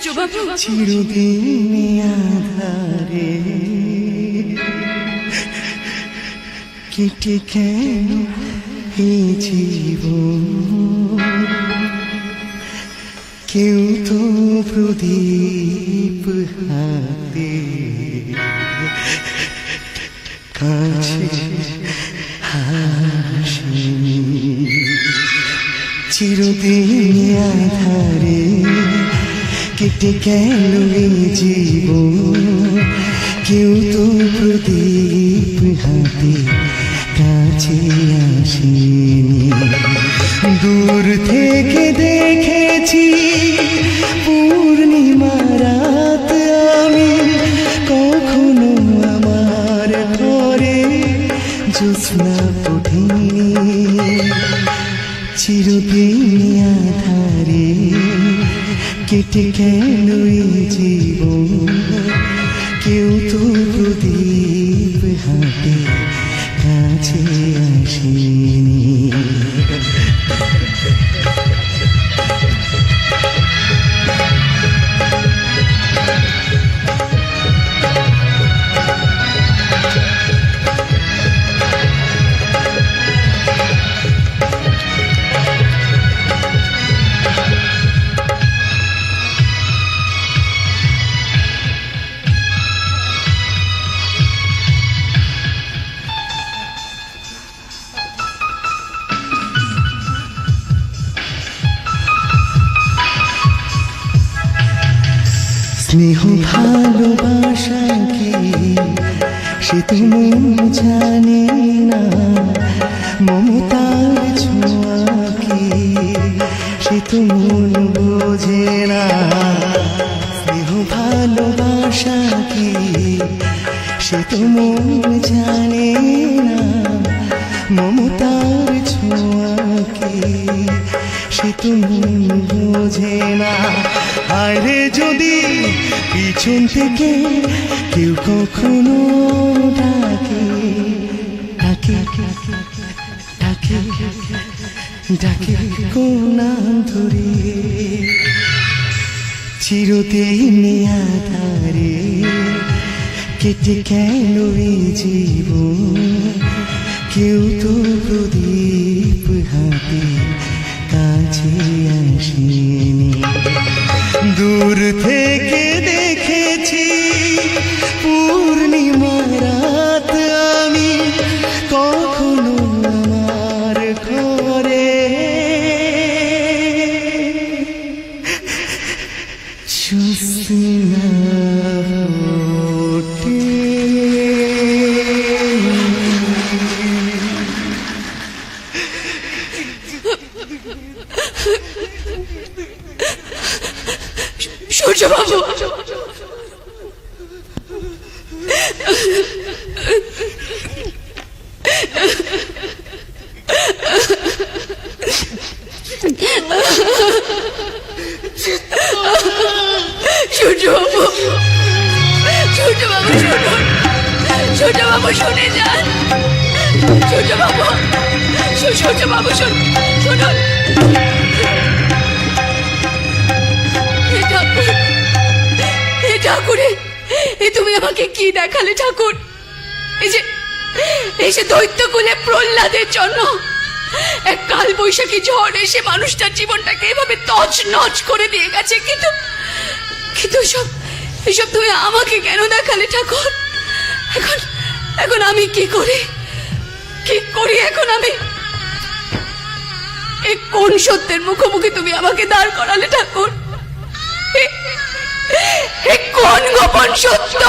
সূর্যবাবু চিরদিন আধারে কেটে কেন এই জীবন, কেউ তো প্রদীপ হাতে কাছে হাসেনি। চিরদিন আধারে কেটে গেল এই জীবন, কেউ তো প্রদীপ হাতে কাছে আসেনি। দূর থেকে দেখেছি পূর্ণিমা রাত আমি, কখনো আমার ঘরে জ্যোৎস্না ওঠেনি। চিরদিন আধারে কেটে গেল এই জীবন, কেউ তো প্রদীপ হাতে কাছে আসেনি। স্নেহ ভালোবাসা কি সে তো মন জানে না, মমতার ছোঁয়া কি সে তো মন বোঝে না। স্নেহ ভালোবাসা কি সে তো মন জানে না, মমতার ছোঁয়া কি সে তো মন বোঝে না। আরে যদি পিছন থেকে কেউ কখনো ডাকে ডাকে ডাকে ডাকে কোন ধরে, চিরদিন আধারে কেটে গেল এই জীবন, কেউ তো প্রদীপ হাতে কাছে আসেনি। দূর থেকে দেখেছি পূর্ণিমা রাত আমি, কখনো আমার ঘরে জ্যোৎস্না ওঠে। সূর্যবাবু সূর্যবাবু সূর্যবাবু শুনুন, সূর্যবাবু শুনে যান, সূর্যবাবু সূর্যবাবু শুনুন। ঠাকুরে তুমি আমাকে কি দেখালে ঠাকুর? এই যে দৈত্য কুলে প্রহ্লাদের জন্য এক কাল বৈশাখী ঝড় এসে মানুষটার জীবনটাকে এভাবে তছনছ করে দিয়ে গেছে, কিন্তু এসব তুমি আমাকে কেন দেখালে ঠাকুর? এখন আমি কি করি এখন? আমি এই কোন সত্যের মুখোমুখি তুমি আমাকে দাঁড় করালে ঠাকুর? কোন গোপন সত্য?